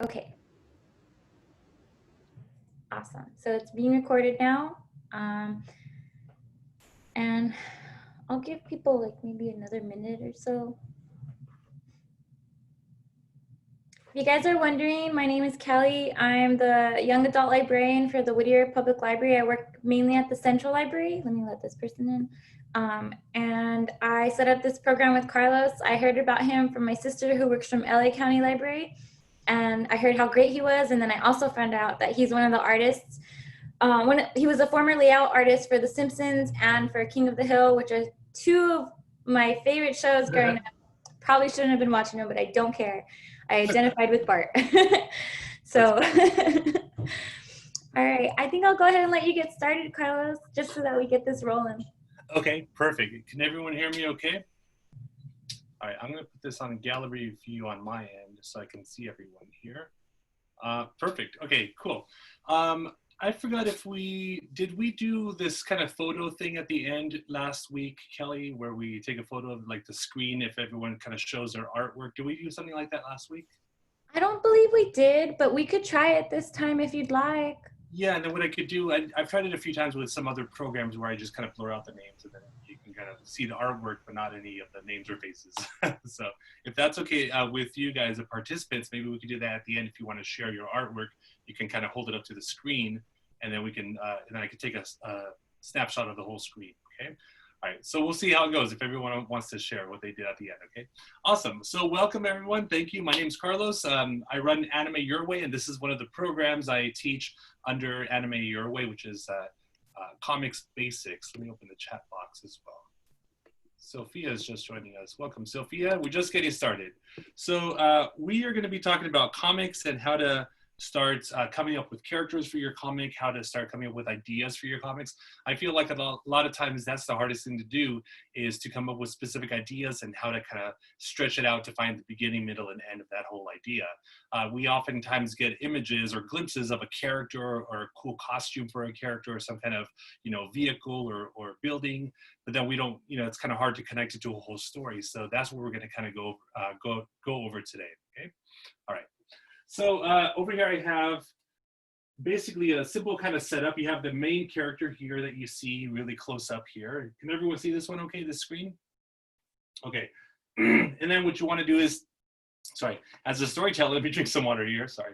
Okay. Awesome. So it's being recorded now. And I'll give people like maybe another minute or so. If you guys are wondering, my name is Kelly. I'm the young adult librarian for the Whittier Public Library. I work mainly at the Central Library. Let me let this person in. And I set up this program with Carlos. I heard about him from my sister who works from LA County Library. And I heard how great he was. And then I also found out that he's one of the artists. He was a former layout artist for The Simpsons and for King of the Hill, which are two of my favorite shows growing up. Probably shouldn't have been watching them, but I don't care. I identified with Bart. So, all right. I think I'll go ahead and let you get started, Carlos, just so that we get this rolling. Okay, perfect. Can everyone hear me okay? All right, I'm going to put this on gallery view on my end so I can see everyone here. Perfect. Okay, cool. I forgot if did we do this kind of photo thing at the end last week, Kelly, where we take a photo of like the screen if everyone kind of shows their artwork? Did we do something like that last week? I don't believe we did, but we could try it this time if you'd like. Yeah, and then what I could do, I've tried it a few times with some other programs where I just kind of blur out the names and then you can kind of see the artwork, but not any of the names or faces. So if that's okay with you guys, the participants, maybe we could do that at the end. If you want to share your artwork, you can kind of hold it up to the screen and then we can, and then I could take a snapshot of the whole screen, okay? All right, so we'll see how it goes if everyone wants to share what they did at the end, okay? Awesome, so welcome everyone, thank you. My name's Carlos. I run Anime Your Way, and this is one of the programs I teach under Anime Your Way, which is Comix Basics. Let me open the chat box as well. Sophia is just joining us. Welcome, Sophia. We're just getting started. So we are gonna be talking about comics and how to start coming up with characters for your comic, how to start coming up with ideas for your comics. I feel like a lot of times that's the hardest thing to do, is to come up with specific ideas and how to kind of stretch it out to find the beginning, middle, and end of that whole idea. We oftentimes get images or glimpses of a character or a cool costume for a character or some kind of, vehicle or building, but then we don't, it's kind of hard to connect it to a whole story. So that's what we're going to kind of go over today. Okay. All right. So over here I have basically a simple kind of setup. You have the main character here that you see really close up here. Can everyone see this one okay, this screen? Okay. And then what you want to do is, as a storyteller, let me drink some water here, sorry.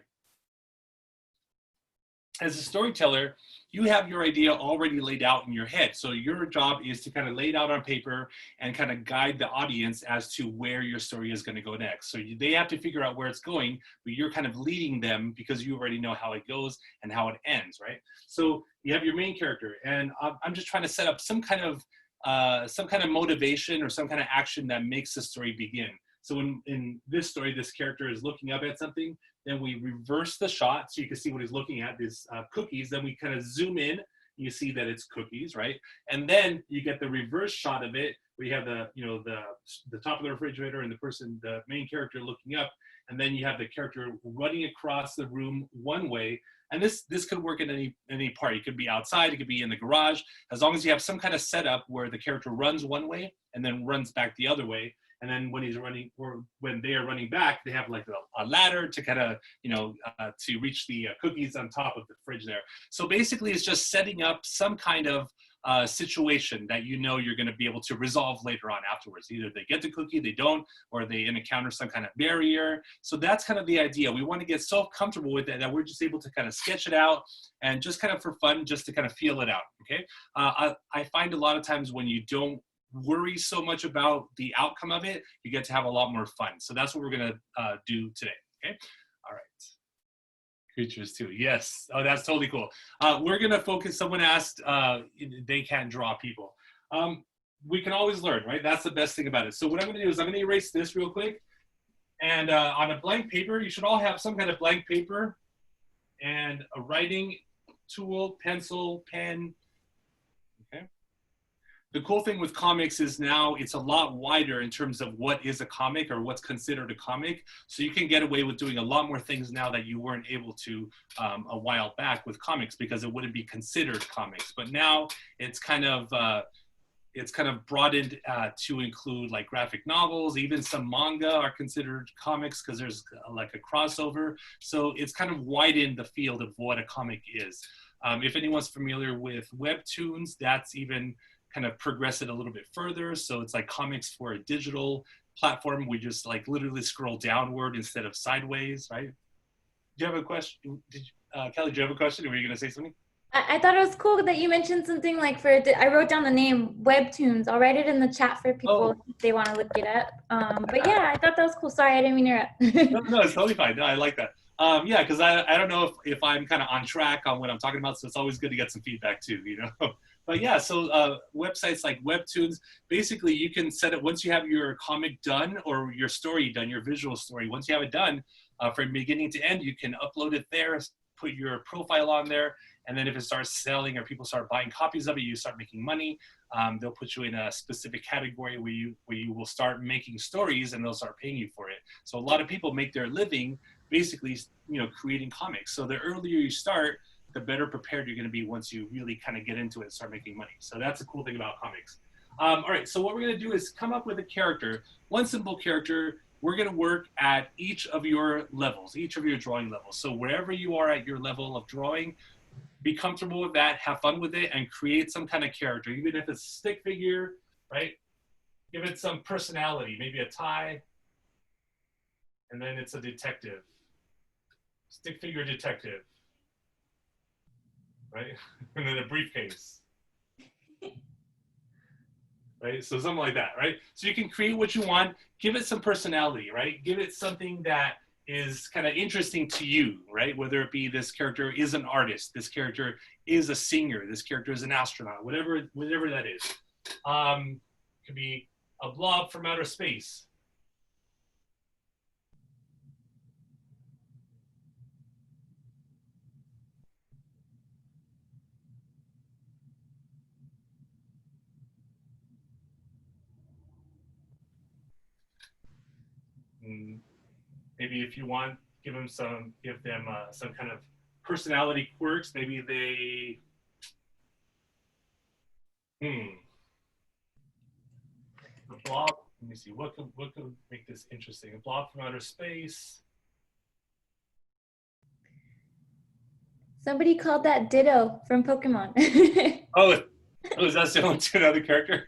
As a storyteller, you have your idea already laid out in your head. So your job is to kind of lay it out on paper and kind of guide the audience as to where your story is going to go next. So they have to figure out where it's going, but you're kind of leading them because you already know how it goes and how it ends, right? So you have your main character, and I'm just trying to set up some kind of motivation or some kind of action that makes the story begin. So in this story, this character is looking up at something. Then we reverse the shot so you can see what he's looking at, these cookies. Then we kind of zoom in. You see that it's cookies, right? And then you get the reverse shot of it, where you have the top of the refrigerator and the main character looking up. And then you have the character running across the room one way. And this could work in any part. It could be outside, it could be in the garage, as long as you have some kind of setup where the character runs one way and then runs back the other way. And then when he's running, or when they are running back, they have like a ladder to kind of, to reach the cookies on top of the fridge there. So basically it's just setting up some kind of situation that you're going to be able to resolve later on afterwards. Either they get the cookie, they don't, or they encounter some kind of barrier. So that's kind of the idea. We want to get so comfortable with it that we're just able to kind of sketch it out and just kind of for fun, just to kind of feel it out, okay? I find a lot of times when you don't worry so much about the outcome of it, you get to have a lot more fun. So that's what we're going to do today, okay? All right. Creatures too, yes. Oh, that's totally cool. We're going to focus, someone asked, they can't draw people. We can always learn, right? That's the best thing about it. So what I'm going to do is I'm going to erase this real quick. And on a blank paper, you should all have some kind of blank paper and a writing tool, pencil, pen. Okay. The cool thing with comics is now it's a lot wider in terms of what is a comic or what's considered a comic. So you can get away with doing a lot more things now that you weren't able to a while back with comics, because it wouldn't be considered comics. But now it's kind of it's kind of broadened to include like graphic novels, even some manga are considered comics because there's like a crossover. So it's kind of widened the field of what a comic is. If anyone's familiar with Webtoons, that's even kind of progressed it a little bit further. So it's like comics for a digital platform. We just like literally scroll downward instead of sideways, right? Do you have a question? Kelly, do you have a question? Or were you going to say something? I thought it was cool that you mentioned something like I wrote down the name Webtoons. I'll write it in the chat for people if they want to look it up. But yeah, I thought that was cool. Sorry, I didn't mean to interrupt. No, it's totally fine. No, I like that. Yeah, because I don't know if I'm kind of on track on what I'm talking about, so it's always good to get some feedback too, you know. But yeah, so websites like Webtoons, basically you can set it once you have your comic done or your story done, your visual story. Once you have it done, from beginning to end, you can upload it there, put your profile on there, and then if it starts selling or people start buying copies of it, you start making money. They'll put you in a specific category where you will start making stories and they'll start paying you for it. So a lot of people make their living basically, you know, creating comics. So the earlier you start, the better prepared you're going to be once you really kind of get into it and start making money. So that's a cool thing about comics. All right, so what we're going to do is come up with a character, one simple character. We're going to work at each of your levels, each of your drawing levels. So wherever you are at your level of drawing, be comfortable with that, have fun with it, and create some kind of character, even if it's a stick figure, right? Give it some personality, maybe a tie, and then it's a detective. Stick figure detective, right? And then a briefcase, right? So something like that, right? So you can create what you want, give it some personality, right? Give it something that is kind of interesting to you, right? Whether it be this character is an artist, this character is a singer, this character is an astronaut, whatever that is. Could be a blob from outer space. Maybe if you want, give them some kind of personality quirks. Maybe they, a blob. Let me see. What could make this interesting? A blob from outer space. Somebody called that Ditto from Pokemon. Oh, is that similar to another character?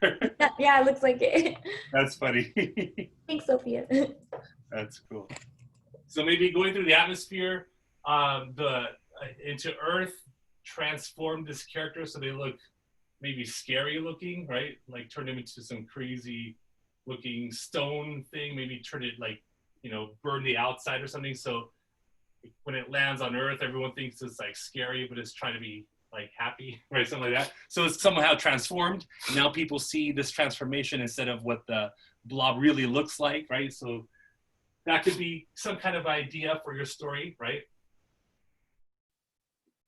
Yeah, it looks like it. That's funny. Thanks, Sophia. That's cool. So maybe going through the atmosphere, into Earth, transform this character so they look maybe scary looking, right? Like turn them into some crazy looking stone thing. Maybe turn it like, you know, burn the outside or something. So when it lands on Earth, everyone thinks it's like scary, but it's trying to be like happy, right? Something like that. So it's somehow transformed. Now people see this transformation instead of what the blob really looks like, right? So that could be some kind of idea for your story, right?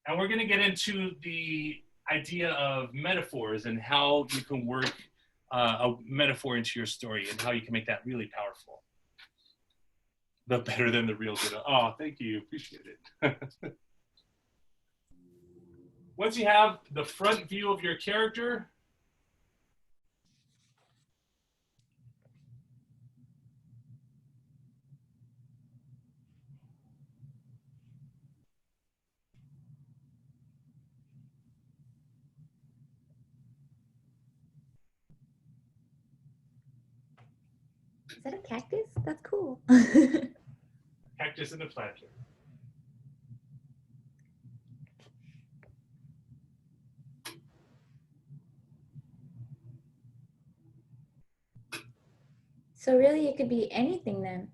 And we're going to get into the idea of metaphors and how you can work a metaphor into your story and how you can make that really powerful. But better than the real Ditto. Oh, thank you. Appreciate it. Once you have the front view of your character, Is that a cactus? That's cool. cactus and the planter. So really, it could be anything then.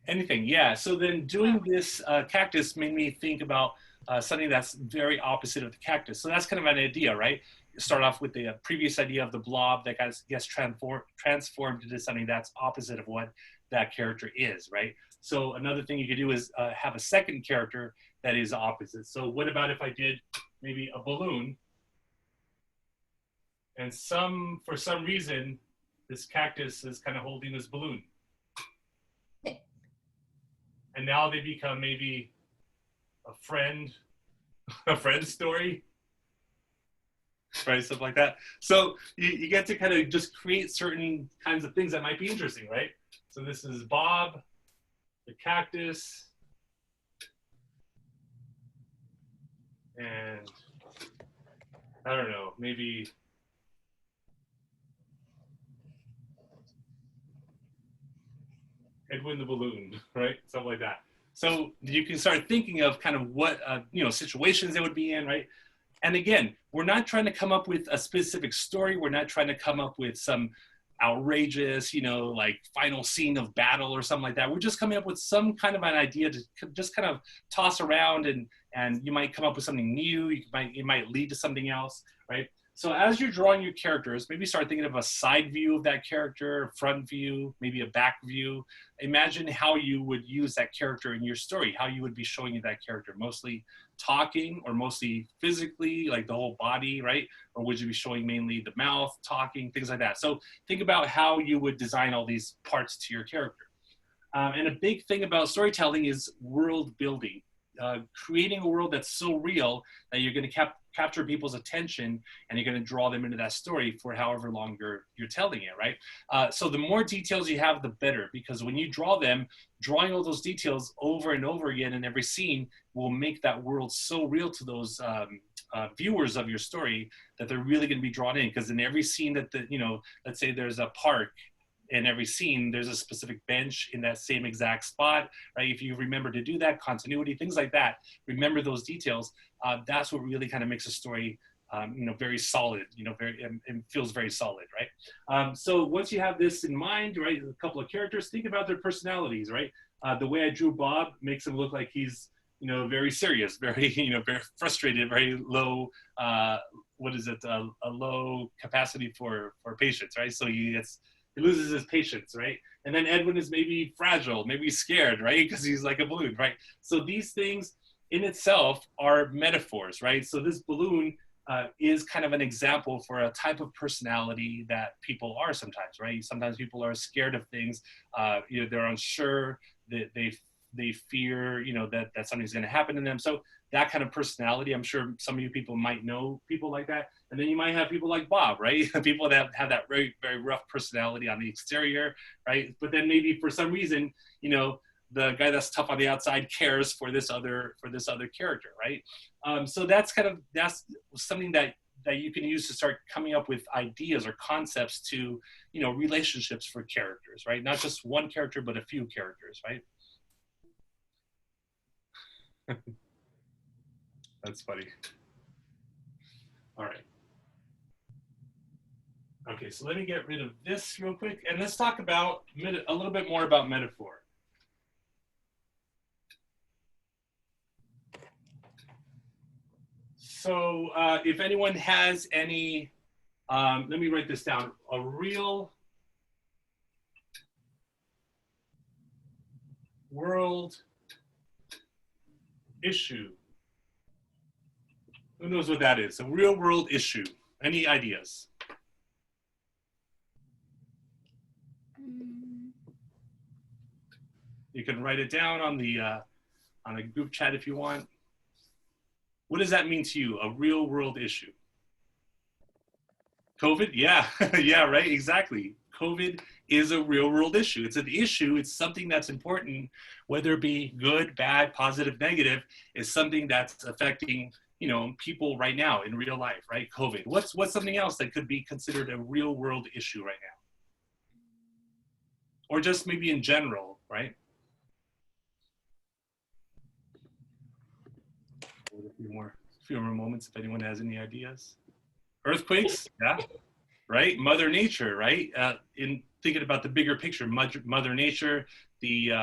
Anything, yeah. So then doing this cactus made me think about something that's very opposite of the cactus. So that's kind of an idea, right? You start off with the previous idea of the blob that gets transformed into something that's opposite of what that character is, right? So another thing you could do is have a second character that is opposite. So what about if I did maybe a balloon and for some reason, this cactus is kind of holding this balloon. And now they become maybe a friend story. right? Stuff like that. So you get to kind of just create certain kinds of things that might be interesting, right? So this is Bob, the cactus, and I don't know, maybe Edwin the balloon, right? Stuff like that. So you can start thinking of kind of what situations they would be in, right? And again, we're not trying to come up with a specific story. We're not trying to come up with some outrageous, like final scene of battle or something like that. We're just coming up with some kind of an idea to just kind of toss around, and you might come up with something new. It might lead to something else, right? So as you're drawing your characters, maybe start thinking of a side view of that character, front view, maybe a back view. Imagine how you would use that character in your story, how you would be showing you that character, mostly talking or mostly physically, like the whole body, right? Or would you be showing mainly the mouth, talking, things like that? So think about how you would design all these parts to your character. And a big thing about storytelling is world building. Creating a world that's so real that you're going to capture people's attention, and you're going to draw them into that story for however long you're telling it, right? So the more details you have, the better, because when you draw them, drawing all those details over and over again in every scene will make that world so real to those viewers of your story that they're really going to be drawn in. Because in every scene that let's say there's a park. In every scene, there's a specific bench in that same exact spot, right? If you remember to do that, continuity, things like that, remember those details. That's what really kind of makes a story, very solid, and feels very solid, right? So once you have this in mind, right, a couple of characters, think about their personalities, right? The way I drew Bob makes him look like he's, very serious, very, very frustrated, very low, a low capacity for patience, right? So he loses his patience, right? And then Edwin is maybe fragile, maybe scared, right? Because he's like a balloon, right? So these things in itself are metaphors, right? So this balloon is kind of an example for a type of personality that people are sometimes, right? Sometimes people are scared of things. They're unsure, that they fear, that something's going to happen to them. So that kind of personality, I'm sure some of you people might know people like that. And then you might have people like Bob, right? People that have that very, very rough personality on the exterior, right? But then maybe for some reason, the guy that's tough on the outside cares for this other character, right? So that's something that you can use to start coming up with ideas or concepts to, relationships for characters, right? Not just one character, but a few characters, right? That's funny. All right. Okay, so let me get rid of this real quick, and let's talk about a little bit more about metaphor. So if anyone has any, let me write this down, a real world issue. Who knows what that is? A real world issue. Any ideas? You can write it down on a group chat if you want. What does that mean to you? A real world issue? COVID? Yeah, yeah, right, exactly. COVID is a real world issue. It's an issue. It's something that's important, whether it be good, bad, positive, negative, is something that's affecting, people right now in real life, right? COVID. What's something else that could be considered a real world issue right now? Or just maybe in general, right? A few more moments if anyone has any ideas. Earthquakes, yeah, right? Mother Nature, right? In thinking about the bigger picture, Mother Nature, the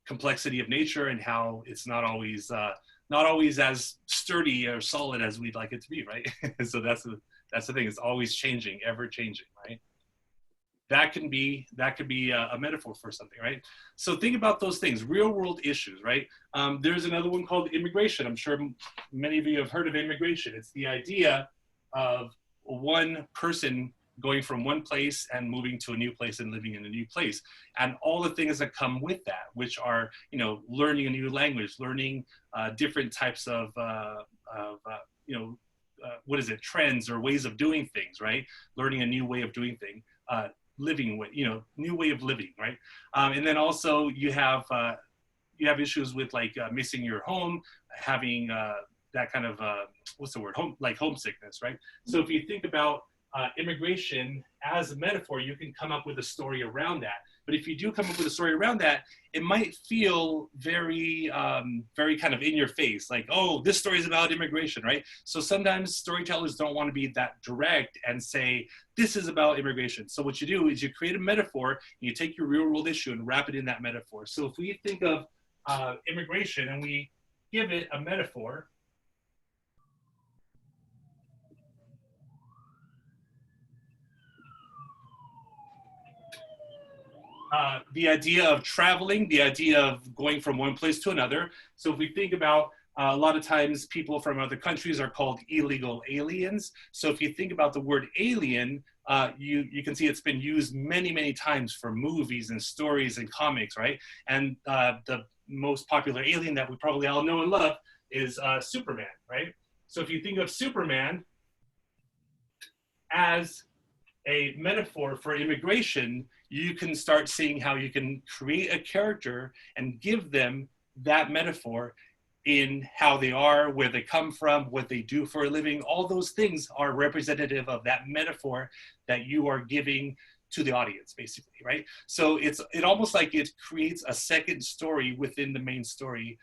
complexity of nature, and how it's not always as sturdy or solid as we'd like it to be, right? So that's the thing. It's always changing, ever changing, right? That could be a metaphor for something, right? So think about those things, real world issues, right? There's another one called immigration. I'm sure many of you have heard of immigration. It's the idea of one person going from one place and moving to a new place and living in a new place, and all the things that come with that, which are, learning a new language, learning different types of what is it, trends or ways of doing things, right? Learning a new way of doing things, living with, new way of living, right? And then also you have issues with like missing your home, having that kind of what's the word, homesickness, right? So if you think about immigration as a metaphor, you can come up with a story around that. But if you do come up with a story around that, it might feel very, very kind of in your face, like, oh, this story is about immigration, right? So sometimes storytellers don't want to be that direct and say, this is about immigration. So what you do is you create a metaphor, and you take your real world issue and wrap it in that metaphor. So if we think of immigration and we give it a metaphor, the idea of traveling, the idea of going from one place to another. So if we think about a lot of times people from other countries are called illegal aliens. So if you think about the word alien, you can see it's been used many, many times for movies and stories and comics, right? And the most popular alien that we probably all know and love is Superman, right? So if you think of Superman as a metaphor for immigration, you can start seeing how you can create a character and give them that metaphor in how they are, where they come from, what they do for a living. All those things are representative of that metaphor that you are giving to the audience, basically, right? So it almost like it creates a second story within the main story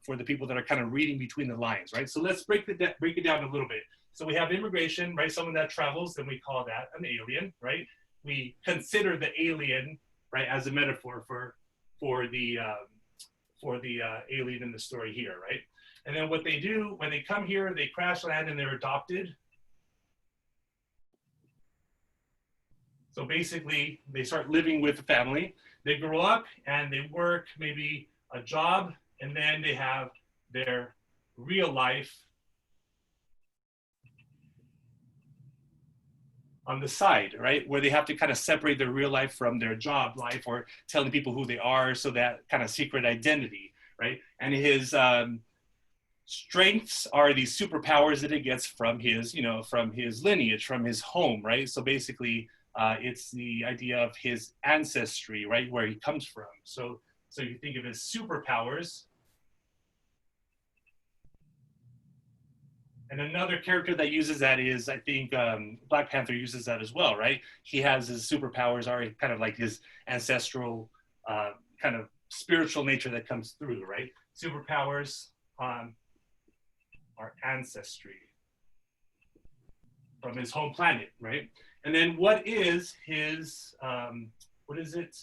for the people that are kind of reading between the lines, right? So let's break it down a little bit. So we have immigration, right? Someone that travels, then we call that an alien, right? We consider the alien, right, as a metaphor for the alien in the story here, right? And then what they do when they come here, they crash land and they're adopted. So basically, they start living with the family. They grow up and they work maybe a job, and then they have their real life on the side, right? Where they have to kind of separate their real life from their job life, or telling people who they are, so that kind of secret identity, right? And his strengths are these superpowers that he gets from his, from his lineage, from his home, right? So basically, it's the idea of his ancestry, right? Where he comes from. So you think of his superpowers. And another character that uses that is, I think, Black Panther uses that as well, right? He has his superpowers are kind of like his ancestral kind of spiritual nature that comes through, right? Superpowers are ancestry from his home planet, right? And then what is his, what is it?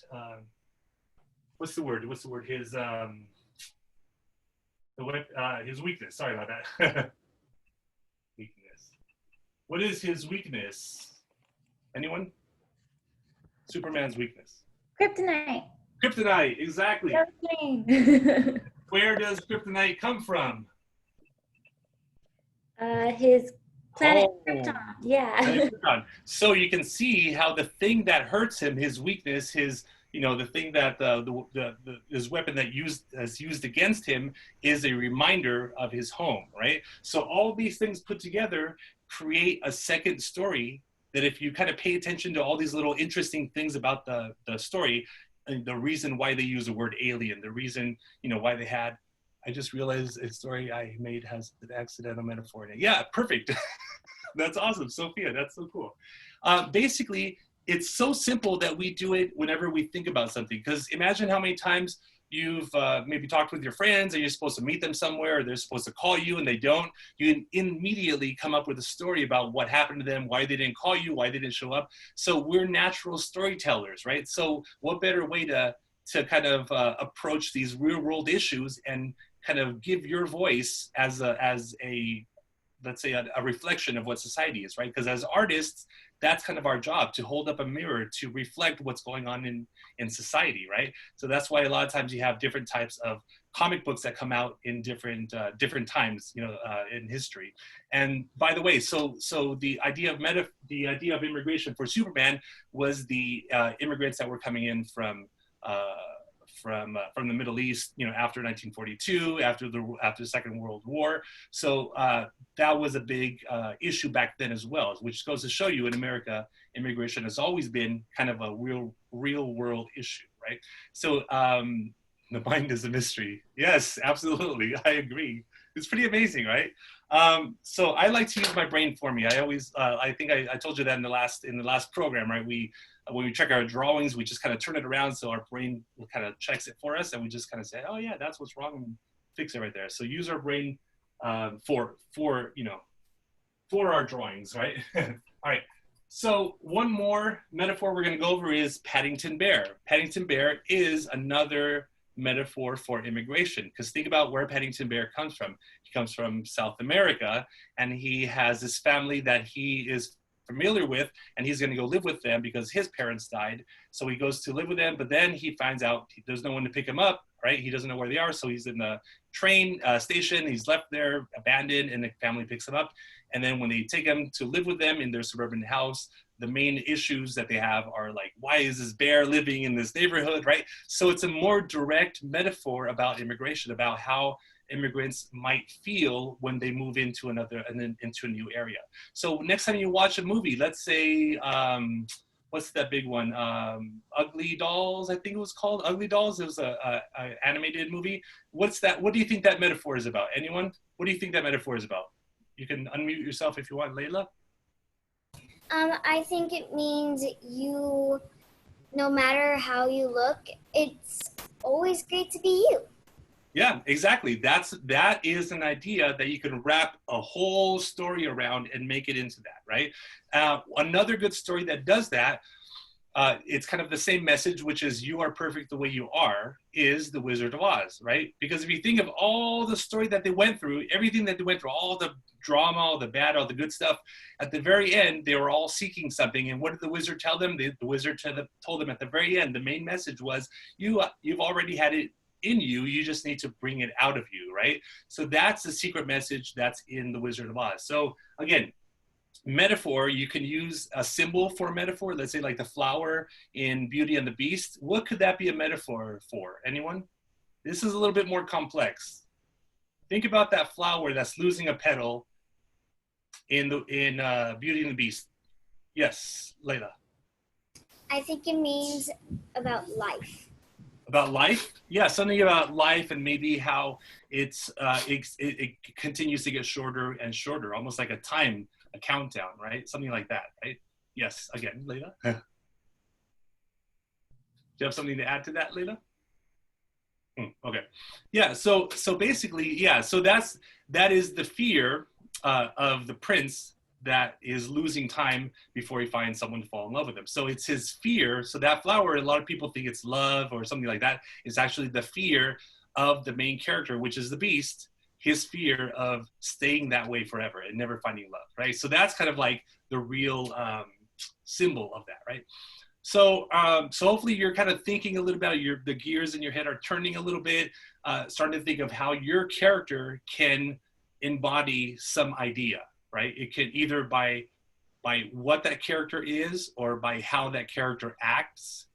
What's the word? His, his weakness, sorry about that. Weakness. What is his weakness? Anyone? Superman's weakness. Kryptonite. Kryptonite, exactly. Where does kryptonite come from? His planet Krypton. Yeah. So you can see how the thing that hurts him, his weakness, his the thing that his weapon that is used against him is a reminder of his home, right? So all these things put together create a second story that, if you kind of pay attention to all these little interesting things about the story, and the reason why they use the word alien, the reason, why they had, I just realized a story I made has an accidental metaphor in it. Yeah, perfect. That's awesome, Sophia, that's so cool. Basically, it's so simple that we do it whenever we think about something. Because imagine how many times you've maybe talked with your friends, and you're supposed to meet them somewhere, or they're supposed to call you and they don't. You immediately come up with a story about what happened to them, why they didn't call you, why they didn't show up. So we're natural storytellers, right? So what better way to kind of approach these real world issues and kind of give your voice as a let's say a reflection of what society is, right? Because as artists, that's kind of our job, to hold up a mirror to reflect what's going on in society, right? So that's why a lot of times you have different types of comic books that come out in different times, in history. And by the way, so the idea of immigration for Superman was the immigrants that were coming in from the Middle East, you know, after 1942, after the Second World War. So that was a big issue back then as well, which goes to show you in America, immigration has always been kind of a real world issue, right? So the mind is a mystery. Yes, absolutely, I agree. It's pretty amazing, right? So I like to use my brain for me. I always, I think I told you that in the last program, right? When we check our drawings, we just kind of turn it around so our brain kind of checks it for us, and we just kind of say, oh yeah, that's what's wrong, and fix it right there. So use our brain for our drawings, right? All right. So one more metaphor we're going to go over is Paddington Bear. Paddington Bear is another metaphor for immigration, because think about where Paddington Bear comes from. He comes from South America, and he has this family that he is familiar with, and he's going to go live with them because his parents died. So he goes to live with them, but then he finds out there's no one to pick him up, right? He doesn't know where they are, so he's in the train station. He's left there abandoned, and the family picks him up. And then when they take him to live with them in their suburban house, the main issues that they have are like, why is this bear living in this neighborhood, right? So it's a more direct metaphor about immigration, about how immigrants might feel when they move into into a new area. So next time you watch a movie, let's say, what's that big one? Ugly Dolls, I think it was called. Ugly Dolls. It was a animated movie. What's that? What do you think that metaphor is about? Anyone? What do you think that metaphor is about? You can unmute yourself if you want, Layla. I think it means you, no matter how you look, it's always great to be you. Yeah, exactly. That is an idea that you can wrap a whole story around and make it into that, right? Another good story that does that, it's kind of the same message, which is you are perfect the way you are, is The Wizard of Oz, right? Because if you think of all the story that they went through, everything that they went through, all the drama, all the bad, all the good stuff, at the very end, they were all seeking something. And what did the wizard tell them? The wizard told them at the very end, the main message was, you've already had it in you, you just need to bring it out of you, right? So that's the secret message that's in The Wizard of Oz. So again, metaphor, you can use a symbol for a metaphor. Let's say like the flower in Beauty and the Beast. What could that be a metaphor for? Anyone? This is a little bit more complex. Think about that flower that's losing a petal in Beauty and the Beast. Yes, Layla. I think it means about life. About life? Yeah, something about life, and maybe how it continues to get shorter and shorter, almost like a countdown, right? Something like that, right? Yes, again, Layla. Do you have something to add to that, Layla? Okay. Yeah, so basically, yeah, so that is the fear of the prince that is losing time before he finds someone to fall in love with him. So it's his fear. So that flower, a lot of people think it's love or something like that. It's actually the fear of the main character, which is the Beast, his fear of staying that way forever and never finding love, right? So that's kind of like the real symbol of that, right? So hopefully you're kind of thinking a little about the gears in your head are turning a little bit, starting to think of how your character can embody some idea, right? It can either by what that character is or by how that character acts.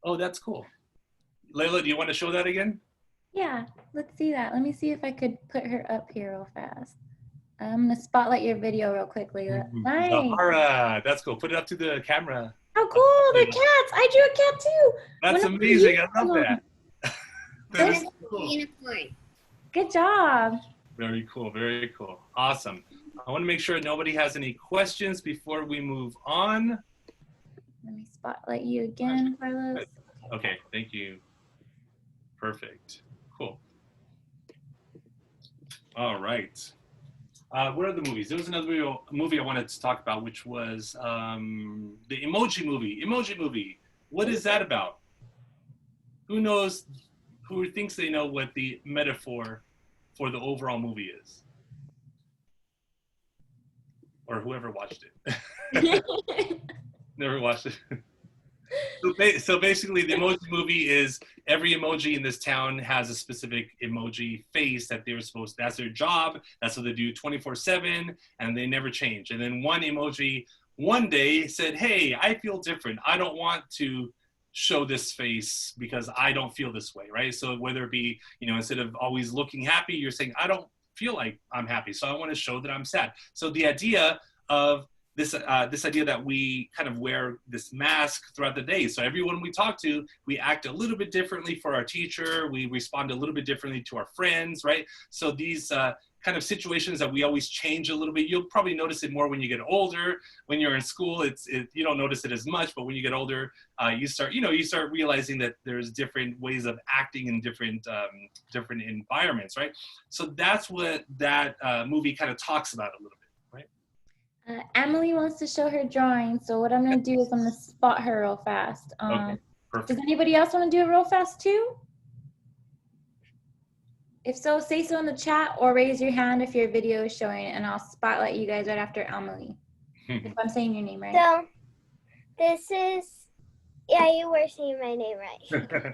Oh, that's cool. Layla, do you want to show that again? Yeah, let's see that. Let me see if I could put her up here real fast. I'm gonna spotlight your video real quick, Layla. Nice. Zahara, that's cool. Put it up to the camera. How cool, they're cats. I drew a cat too. That's amazing, I love that. That's cool. Unicorn. Good job. Very cool, very cool. Awesome. I want to make sure nobody has any questions before we move on. Let me spotlight you again, Carlos. Okay, thank you. Perfect. Cool. All right. What are the movies? There was another movie I wanted to talk about, which was the Emoji Movie. Emoji Movie. What is that about? Who knows? Who thinks they know what the metaphor for the overall movie is? Or whoever watched it. Never watched it. So basically, the Emoji Movie is every emoji in this town has a specific emoji face that they're supposed to, that's their job, that's what they do 24/7, and they never change. And then one emoji one day said, hey, I feel different. I don't want to show this face because I don't feel this way, right? So whether it be, you know, instead of always looking happy, you're saying, I don't feel like I'm happy, so I want to show that I'm sad. So the idea of this idea that we kind of wear this mask throughout the day. So everyone we talk to, we act a little bit differently for our teacher. We respond a little bit differently to our friends, right? So these kind of situations that we always change a little bit. You'll probably notice it more when you get older. When you're in school, you don't notice it as much, but when you get older, you start realizing that there's different ways of acting in different environments, right? So that's what that movie kind of talks about a little bit. Emily wants to show her drawing, so what I'm going to do is I'm going to spot her real fast. Okay, perfect. Does anybody else want to do it real fast too? If so, say so in the chat or raise your hand if your video is showing, and I'll spotlight you guys right after Emily. If I'm saying your name right. So this is, yeah, you were saying my name right.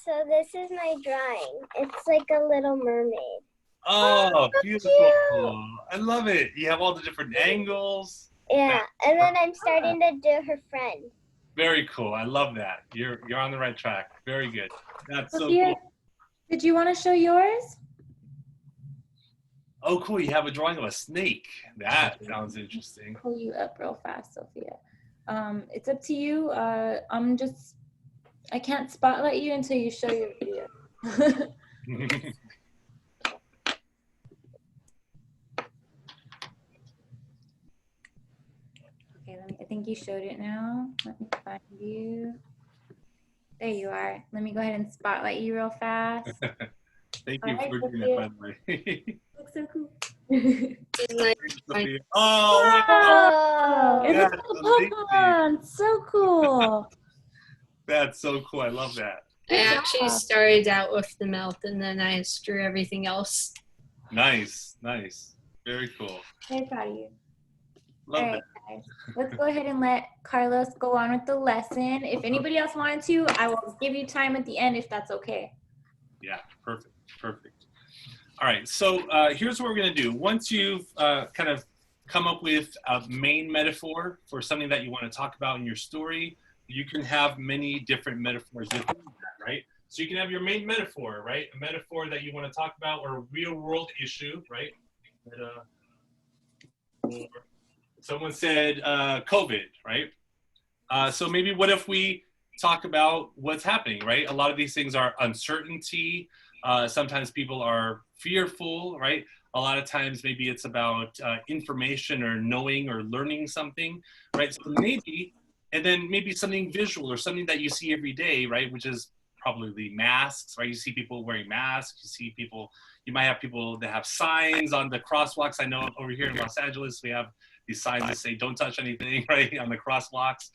So this is my drawing. It's like a little mermaid. Oh, beautiful. I love it. You have all the different angles. Yeah, and then I'm starting to do her friend. Very cool. I love that. You're on the right track. Very good. That's Sophia, so cool. Did you want to show yours? Oh, cool. You have a drawing of a snake. That sounds interesting. Pull you up real fast, Sophia. It's up to you. I can't spotlight you until you show your video. Okay, I think you showed it now. Let me find you. There you are. Let me go ahead and spotlight you real fast. Thank you for doing that, by the way. Looks so cool. Oh, wow. It looks that's like a Pokemon. So cool. That's so cool. I love that. I actually started out with the mouth and then I drew everything else. Nice, nice. Very cool. Very proud of you. Love All right, guys. Let's go ahead and let Carlos go on with the lesson. If anybody else wanted to, I will give you time at the end if that's okay. Yeah, perfect, perfect. All right, so here's what we're gonna do. Once you've kind of come up with a main metaphor for something that you want to talk about in your story, you can have many different metaphors within that, right? So you can have your main metaphor, right? A metaphor that you want to talk about, or a real world issue, right? Or someone said COVID, right? So maybe what if we talk about what's happening, right? A lot of these things are uncertainty. Sometimes people are fearful, right? A lot of times maybe it's about information or knowing or learning something, right? So maybe, and then maybe something visual or something that you see every day, right? Which is probably masks, right? You see people wearing masks. You see people, you might have people that have signs on the crosswalks. I know over here in Los Angeles, we have these signs that say don't touch anything, right, on the crosswalks.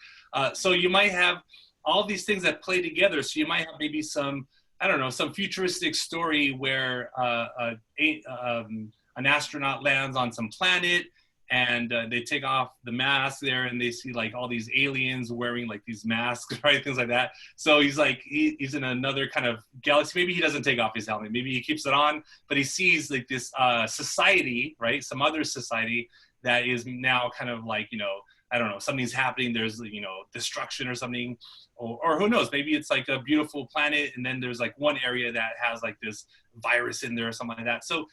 So you might have all these things that play together. So you might have maybe some, I don't know, some futuristic story where an astronaut lands on some planet and they take off the mask there and they see like all these aliens wearing like these masks, right, things like that. So he's like, he's in another kind of galaxy. Maybe he doesn't take off his helmet. Maybe he keeps it on, but he sees like this society, right, some other society that is now kind of like, you know, I don't know, something's happening, there's, you know, destruction or something, or who knows, maybe it's like a beautiful planet and then there's like one area that has like this virus in there or something like that. So,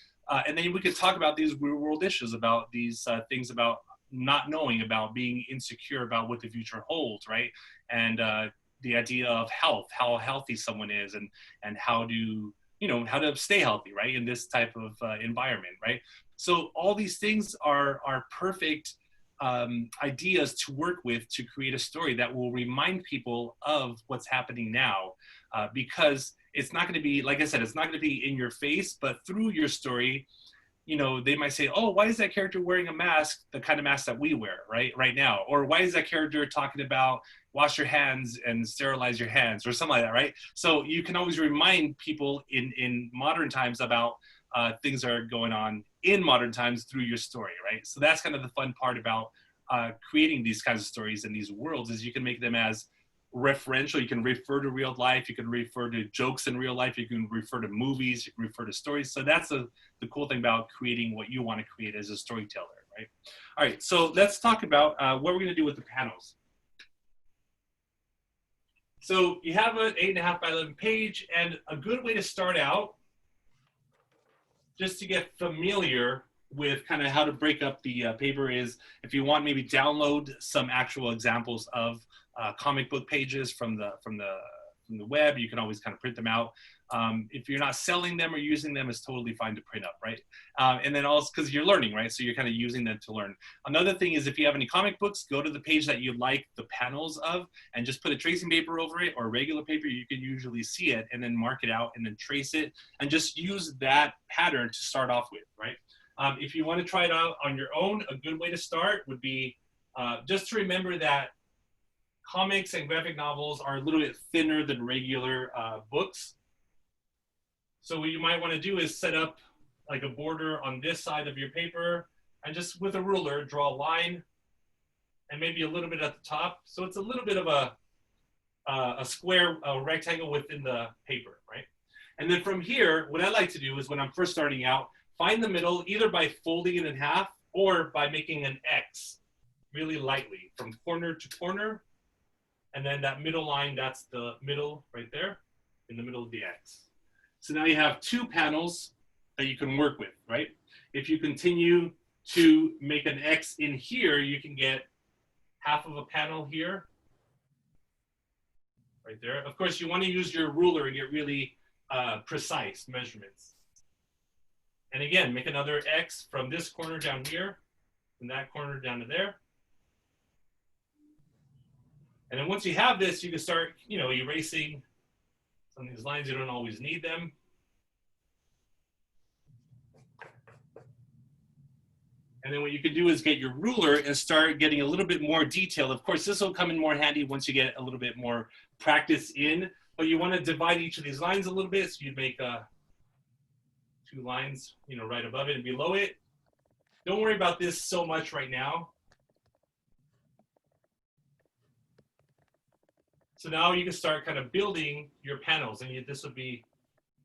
and then we could talk about these real world issues, about these things about not knowing, about being insecure about what the future holds, right? And the idea of health, how healthy someone is and how to, you know, how to stay healthy, right, in this type of environment, right? So all these things are perfect ideas to work with to create a story that will remind people of what's happening now, because it's not going to be, like I said, it's not going to be in your face, but through your story, you know, they might say, oh, why is that character wearing a mask, the kind of mask that we wear right now? Or why is that character talking about wash your hands and sterilize your hands or something like that, right? So you can always remind people in modern times about things that are going on in modern times through your story, right? So that's kind of the fun part about creating these kinds of stories and these worlds, is you can make them as referential. You can refer to real life. You can refer to jokes in real life. You can refer to movies. You can refer to stories. So that's the cool thing about creating what you want to create as a storyteller, right? All right, so let's talk about what we're going to do with the panels. So you have an 8.5 by 11 page, and a good way to start out, just to get familiar with kind of how to break up the paper, is if you want, maybe download some actual examples of comic book pages from the web. You can always kind of print them out. If you're not selling them or using them, it's totally fine to print up, right? And then also because you're learning, right? So you're kind of using them to learn. Another thing is, if you have any comic books, go to the page that you like the panels of and just put a tracing paper over it, or regular paper. You can usually see it, and then mark it out and then trace it, and just use that pattern to start off with, right? If you want to try it out on your own, a good way to start would be just to remember that comics and graphic novels are a little bit thinner than regular books. So what you might want to do is set up like a border on this side of your paper, and just with a ruler, draw a line and maybe a little bit at the top. So it's a little bit of a square, a rectangle within the paper, right? And then from here, what I like to do is, when I'm first starting out, find the middle, either by folding it in half or by making an X really lightly from corner to corner. And then that middle line, that's the middle right there, in the middle of the X. So now you have two panels that you can work with, right? If you continue to make an X in here, you can get half of a panel here, right there. Of course, you want to use your ruler and get really precise measurements. And again, make another X from this corner down here, from that corner down to there. And then once you have this, you can start, erasing some of these lines. You don't always need them. And then what you can do is get your ruler and start getting a little bit more detail. Of course, this will come in more handy once you get a little bit more practice in, but you want to divide each of these lines a little bit. So you'd make two lines, right above it and below it. Don't worry about this so much right now. So now you can start kind of building your panels, and this would be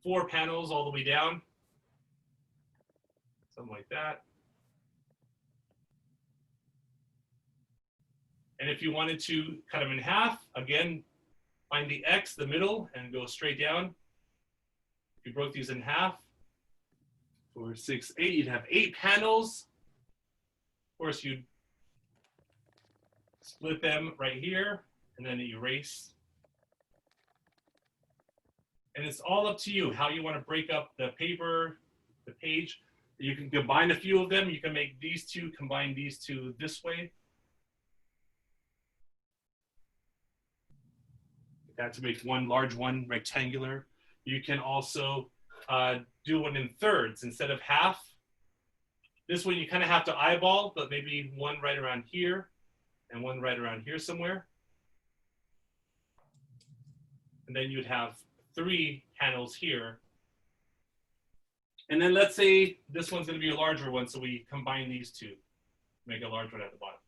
4 panels all the way down, something like that. And if you wanted to cut them in half, again, find the X, the middle, and go straight down. If you broke these in half, 4, 6, 8, you'd have 8 panels. Of course, you'd split them right here, and then erase. And it's all up to you how you want to break up the paper, the page. You can combine a few of them. You can make these two, combine these two this way. That to make one large one rectangular. You can also do one in thirds instead of half. This one you kind of have to eyeball, but maybe one right around here and one right around here somewhere. And then you'd have 3 panels here. And then let's say this one's going to be a larger one, so we combine these two, make a large one at the bottom.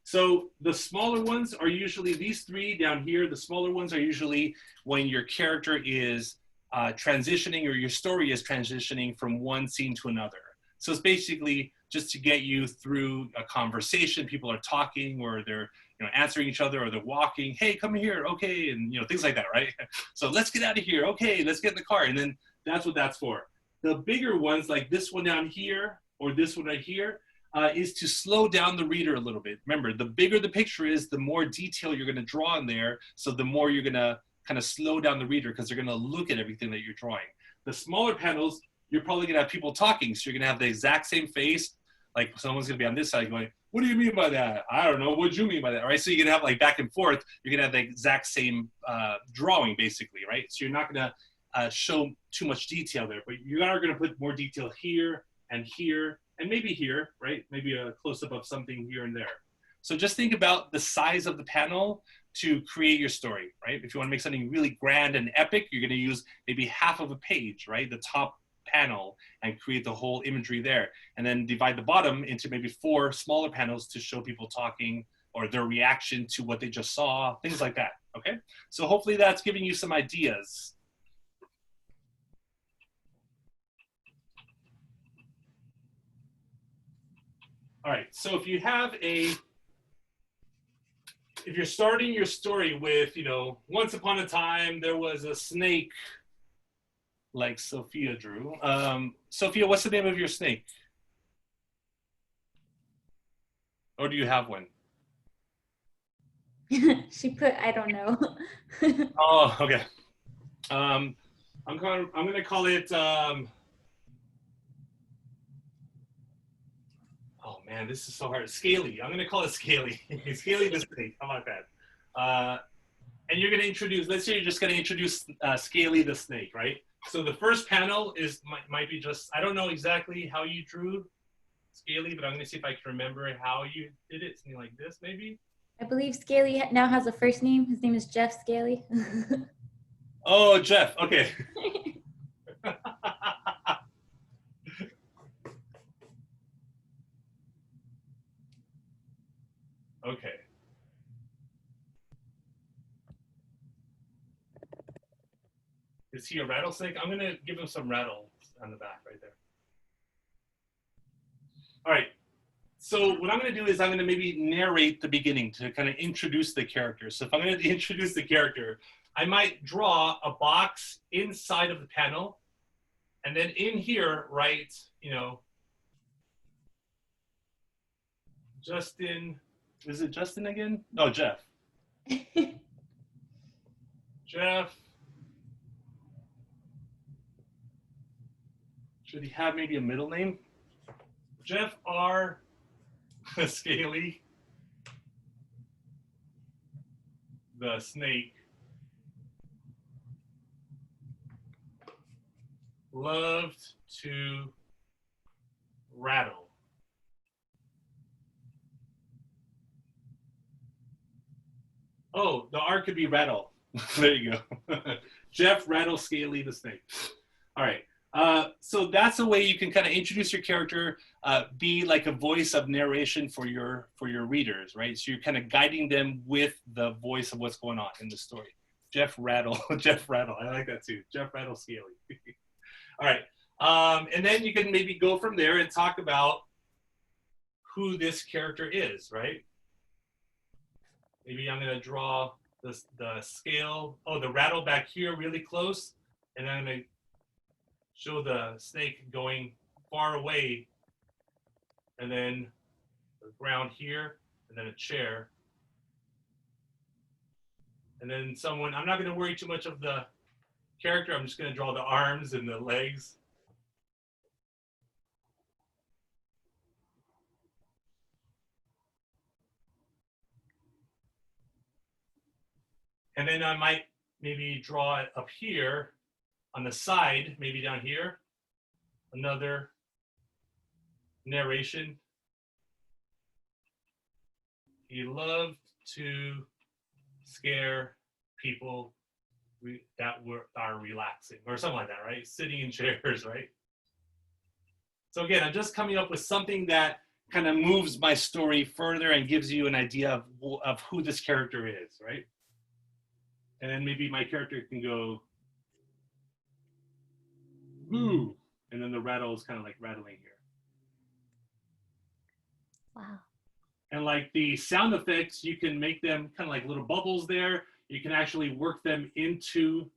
So the smaller ones are usually these 3 down here. The smaller ones are usually when your character is transitioning, or your story is transitioning from one scene to another. So it's basically just to get you through a conversation. People are talking, or they're answering each other, or they're walking. Hey, come here, okay, and things like that, right? So let's get out of here. Okay, let's get in the car, and then that's what that's for. The bigger ones, like this one down here, or this one right here, is to slow down the reader a little bit. Remember, the bigger the picture is, the more detail you're going to draw in there. So the more you're going to kind of slow down the reader, because they're going to look at everything that you're drawing. The smaller panels, you're probably going to have people talking. So you're going to have the exact same face. Like someone's going to be on this side going, what do you mean by that? I don't know. What do you mean by that? Right? So you're going to have like back and forth. You're going to have the exact same drawing, basically, right? So you're not going to show too much detail there, but you are going to put more detail here and here, and maybe here, right? Maybe a close-up of something here and there. So just think about the size of the panel to create your story, right? If you want to make something really grand and epic, you're going to use maybe half of a page, right? The top panel, and create the whole imagery there. And then divide the bottom into maybe 4 smaller panels to show people talking, or their reaction to what they just saw, things like that, okay? So hopefully that's giving you some ideas. All right, so if you have a if you're starting your story with, you know, once upon a time there was a snake, like Sophia drew. Sophia, what's the name of your snake? Or do you have one? She put, I don't know. Oh, okay. I'm gonna call it. Oh man, this is so hard. Scaly. I'm gonna call it Scaly. Scaly the snake. How about that? And you're gonna introduce. Let's say you're just gonna introduce Scaly the snake, right? So the first panel is might be just. I don't know exactly how you drew Scaly, but I'm gonna see if I can remember how you did it. Something like this, maybe. I believe Scaly now has a first name. His name is Jeff Scaly. Oh, Jeff. Okay. Okay. Is he a rattlesnake? I'm gonna give him some rattle on the back right there. All right. So what I'm gonna do is I'm gonna maybe narrate the beginning to kind of introduce the character. So if I'm gonna introduce the character, I might draw a box inside of the panel, and then in here write, you know, Justin. Is it Justin again? Oh, Jeff. Jeff. Should he have maybe a middle name? Jeff R. Scaly, the snake, loved to rattle. Oh, the R could be rattle. There you go. Jeff Rattle Scaly the snake. All right. So that's a way you can kind of introduce your character, be like a voice of narration for your readers, right? So you're kind of guiding them with the voice of what's going on in the story. Jeff Rattle, Jeff Rattle. I like that too. Jeff Rattle Scaly. All right. And then you can maybe go from there and talk about who this character is, right? Maybe I'm going to draw the scale. Oh, the rattle back here really close. And I'm going to show the snake going far away. And then the ground here. And then a chair. And then someone, I'm not going to worry too much of the character. I'm just going to draw the arms and the legs. And then I might maybe draw it up here on the side, maybe down here, another narration. He loved to scare people that are relaxing or something like that, right? Sitting in chairs, right? So again, I'm just coming up with something that kind of moves my story further and gives you an idea of who this character is, right? And then maybe my character can go, boo, and then the rattle is kind of like rattling here. Wow. And like the sound effects, you can make them kind of like little bubbles there. You can actually work them into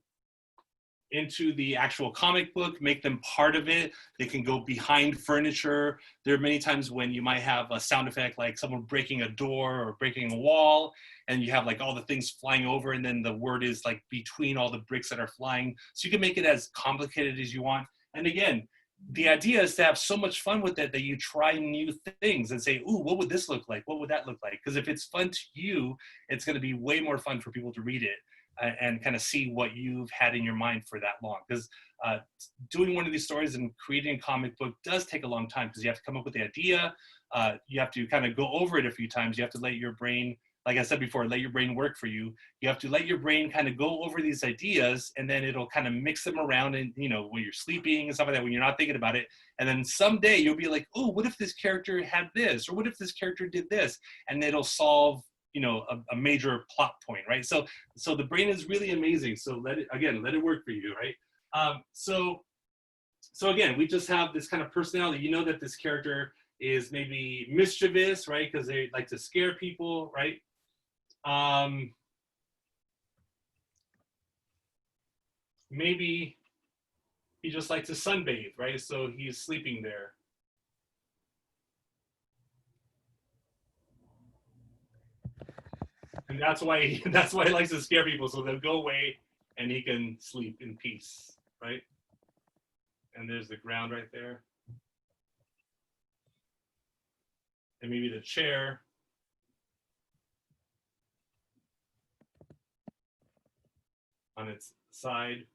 the actual comic book, make them part of it. They can go behind furniture. There are many times when you might have a sound effect like someone breaking a door or breaking a wall, and you have like all the things flying over, and then the word is like between all the bricks that are flying. So you can make it as complicated as you want. And again, the idea is to have so much fun with it that you try new things and say, ooh, what would this look like? What would that look like? Because if it's fun to you, it's going to be way more fun for people to read it. And kind of see what you've had in your mind for that long. Because doing one of these stories and creating a comic book does take a long time, because you have to come up with the idea. You have to kind of go over it a few times. You have to let your brain, like I said before, let your brain work for you. You have to let your brain kind of go over these ideas, and then it'll kind of mix them around, and you know, when you're sleeping and stuff like that, when you're not thinking about it. And then someday you'll be like, oh, what if this character had this? Or what if this character did this? And it'll solve, you know, a major plot point, right? So the brain is really amazing. So let it work for you, right? So again, we just have this kind of personality. You know that this character is maybe mischievous, right? Because they like to scare people, right? Maybe he just likes to sunbathe, right? So he's sleeping there. And that's why he likes to scare people, so they'll go away and he can sleep in peace, right? And there's the ground right there. And maybe the chair. On its side.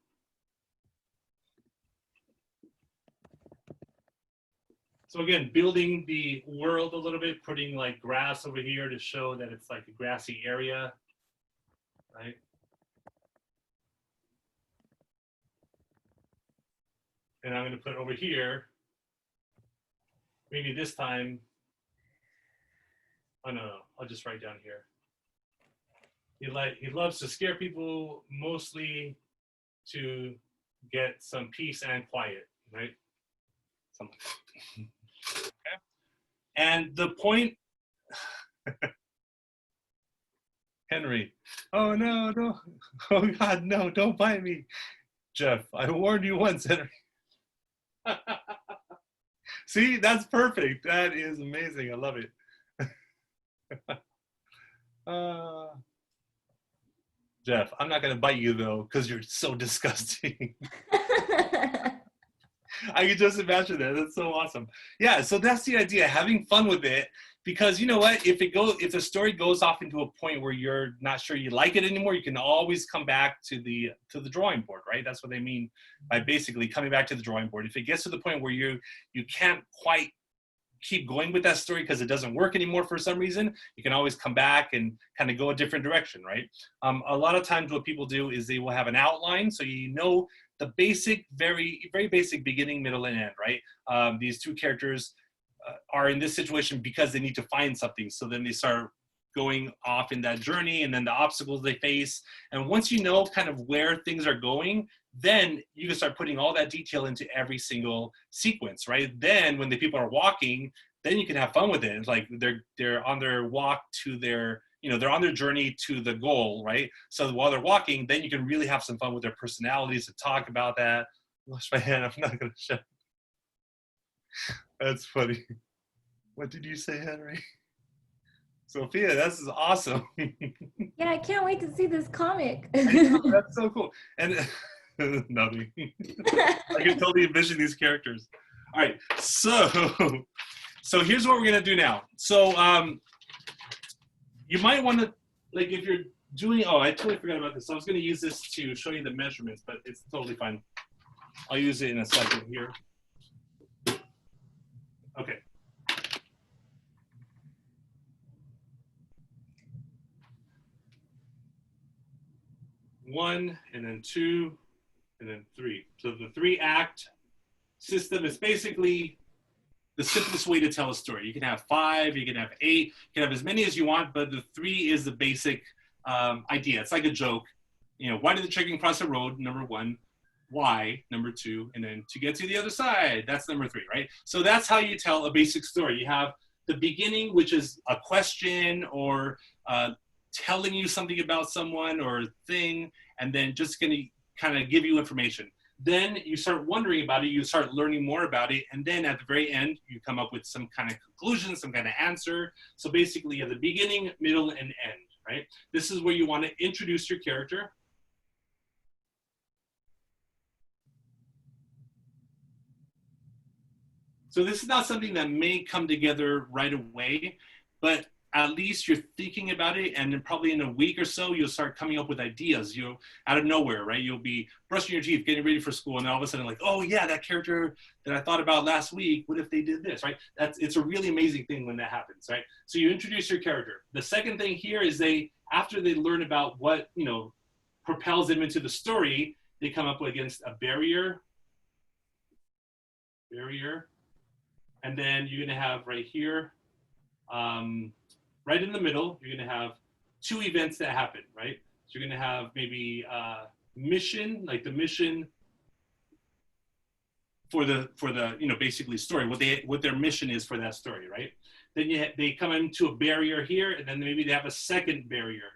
So again, building the world a little bit, putting like grass over here to show that it's like a grassy area, right? And I'm going to put over here, maybe this time, oh no, I'll just write down here. He loves to scare people, mostly to get some peace and quiet, right? Something. Okay. And the point, Henry, oh no, no, oh God, no, don't bite me. Jeff, I warned you once, Henry. See, that's perfect. That is amazing. I love it. Jeff, I'm not going to bite you though, because you're so disgusting. I can just imagine that. That's so awesome. Yeah, so that's the idea, having fun with it, because you know what? If the story goes off into a point where you're not sure you like it anymore, you can always come back to the drawing board, right? That's what they mean by basically coming back to the drawing board. If it gets to the point where you can't quite keep going with that story because it doesn't work anymore for some reason, you can always come back and kind of go a different direction, right? A lot of times what people do is they will have an outline, so you know the basic, very, very basic beginning, middle, and end, right? These two characters are in this situation because they need to find something. So then they start going off in that journey, and then the obstacles they face. And once you know kind of where things are going, then you can start putting all that detail into every single sequence, right? Then when the people are walking, then you can have fun with it. It's like they're on their walk to their, they're on their journey to the goal, right? So while they're walking, then you can really have some fun with their personalities and talk about that. Wash my hand, I'm not gonna show. That's funny. What did you say, Henry? Sophia, this is awesome. Yeah, I can't wait to see this comic. That's so cool. And nothing. I can totally envision these characters. All right, so here's what we're gonna do now. So you might want to, like, if you're doing, oh, I totally forgot about this. So I was gonna use this to show you the measurements, but it's totally fine. I'll use it in a second here. Okay. One, and then two, and then three. So the 3-act system is basically the simplest way to tell a story. You can have 5, you can have 8, you can have as many as you want, but the 3 is the basic idea. It's like a joke. Why did the chicken cross the road? Number 1. Why? Number 2. And then to get to the other side, that's number 3, right? So that's how you tell a basic story. You have the beginning, which is a question or telling you something about someone or a thing, and then just going to kind of give you information. Then you start wondering about it, you start learning more about it, and then at the very end, you come up with some kind of conclusion, some kind of answer. So basically, you have the beginning, middle, and end, right? This is where you want to introduce your character. So this is not something that may come together right away, but at least you're thinking about it, and then probably in a week or so, you'll start coming up with ideas, out of nowhere, right? You'll be brushing your teeth, getting ready for school, and then all of a sudden, like, oh yeah, that character that I thought about last week, what if they did this, right? It's a really amazing thing when that happens, right? So you introduce your character. The second thing here is after they learn about what, propels them into the story, they come up against a barrier, and then you're gonna have right here, right in the middle, you're going to have 2 events that happen, right? So you're going to have maybe mission, like the mission for the basically story, what their mission is for that story, right? Then they come into a barrier here, and then maybe they have a second barrier,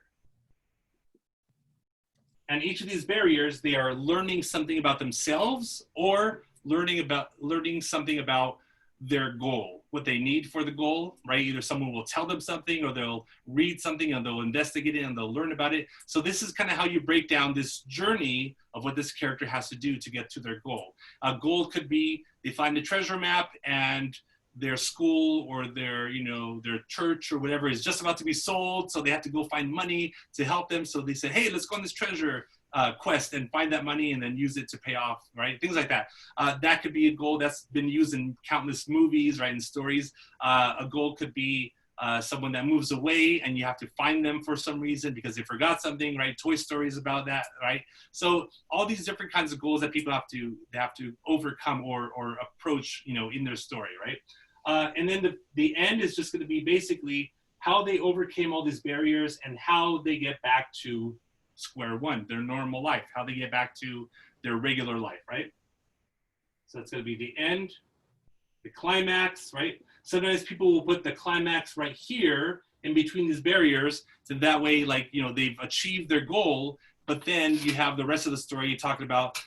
And each of these barriers, they are learning something about themselves or learning something about their goal, what they need for the goal, right? Either someone will tell them something, or they'll read something, and they'll investigate it, and they'll learn about it. So this is kind of how you break down this journey of what this character has to do to get to their goal. A goal could be they find a treasure map, and their school or their, you know, their church or whatever is just about to be sold, so they have to go find money to help them. So they say, hey, let's go on this treasure quest and find that money and then use it to pay off, right? Things like that. That could be a goal that's been used in countless movies, right, and stories. A goal could be someone that moves away and you have to find them for some reason because they forgot something, right? Toy Story is about that, right? So all these different kinds of goals that people have to overcome or approach, you know, in their story, right? And then the end is just going to be basically how they overcame all these barriers and how they get back to square one, their normal life, how they get back to their regular life, right? So that's going to be the end, the climax, right? Sometimes people will put the climax right here in between these barriers, so that way, like, you know, they've achieved their goal, but then you have the rest of the story talking about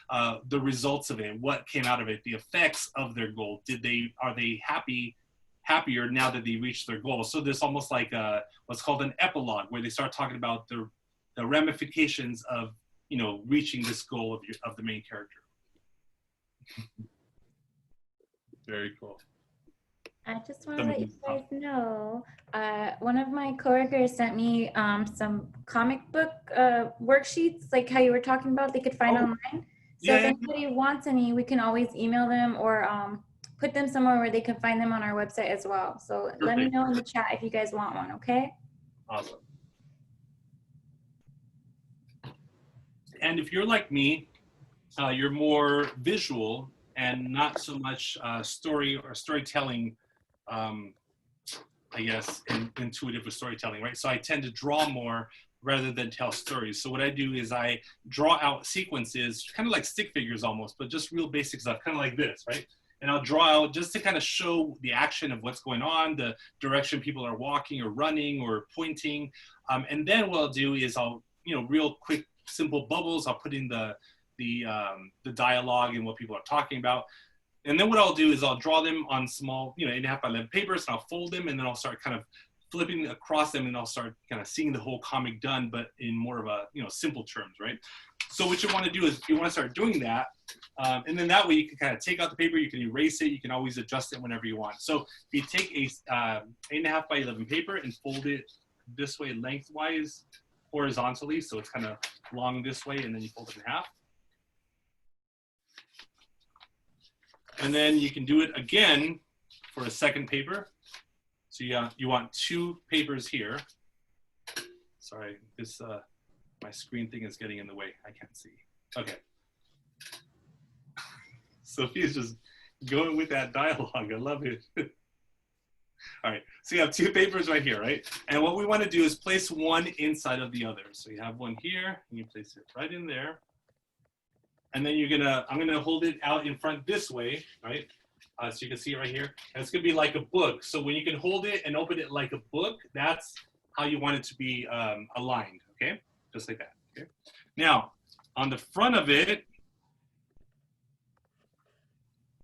the results of it, what came out of it, the effects of their goal. Are they happier now that they reached their goal? So there's almost like what's called an epilogue, where they start talking about the ramifications of, you know, reaching this goal of the main character. Very cool. I just want to let you guys know, one of my coworkers sent me some comic book worksheets, like how you were talking about, they could find online. So if anybody wants any, we can always email them or put them somewhere where they can find them on our website as well. So let me know in the chat if you guys want one, okay? Awesome. And if you're like me, you're more visual and not so much story or storytelling, I guess, intuitive with storytelling, right? So I tend to draw more rather than tell stories. So what I do is I draw out sequences, kind of like stick figures almost, but just real basic stuff, kind of like this, right? And I'll draw out just to kind of show the action of what's going on, the direction people are walking or running or pointing. And then what I'll do is I'll, you know, real quick, simple bubbles, I'll put in the dialogue and what people are talking about. And then what I'll do is I'll draw them on small, you know, 8.5 by 11 papers, and I'll fold them, and then I'll start kind of flipping across them, and I'll start kind of seeing the whole comic done, but in more of a, you know, simple terms, right? So what you want to do is you want to start doing that, and then that way you can kind of take out the paper, you can erase it, you can always adjust it whenever you want. So if you take a 8.5 by 11 paper and fold it this way lengthwise, horizontally, so it's kind of long this way, and then you fold it in half. And then you can do it again for a second paper. So you want two papers here. Sorry, this my screen thing is getting in the way. I can't see. Okay. Sophia's just going with that dialogue. I love it. All right, so you have two papers right here, right? And what we want to do is place one inside of the other. So you have one here, and you place it right in there. And then I'm gonna hold it out in front this way, right? So you can see it right here. And it's gonna be like a book. So when you can hold it and open it like a book, that's how you want it to be aligned, okay? Just like that, okay? Now, on the front of it,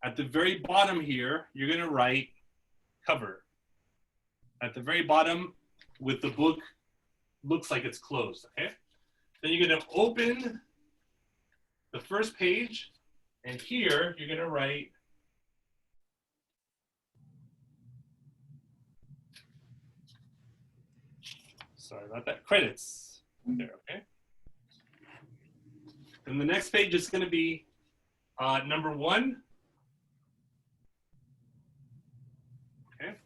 at the very bottom here, you're gonna write cover. At the very bottom, with the book, looks like it's closed, okay? Then you're gonna open the first page, and here you're gonna write sorry about that, credits there, okay? Then the next page is gonna be number 1. Okay.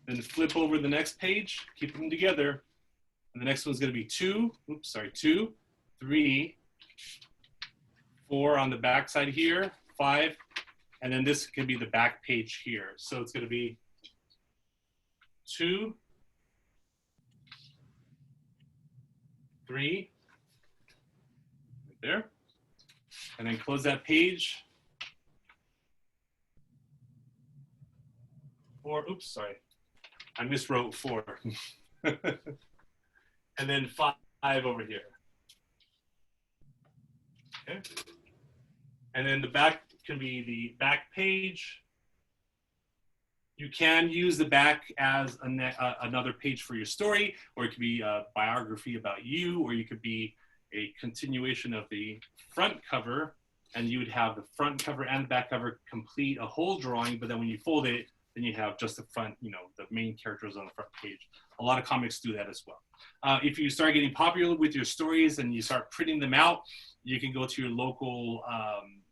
Then flip over the next page, keep them together. And the next one's gonna be 2, 3, 4 on the back side here, 5, and then this can be the back page here. So it's gonna be 2, 3, right there, and then close that page. 4, oops, sorry, I miswrote 4. And then 5 over here. Okay. And then the back can be the back page. You can use the back as another page for your story, or it could be a biography about you, or you could be a continuation of the front cover, and you would have the front cover and the back cover complete a whole drawing, but then when you fold it, then you have just the front, you know, the main characters on the front page. A lot of comics do that as well. If you start getting popular with your stories and you start printing them out, you can go to your local,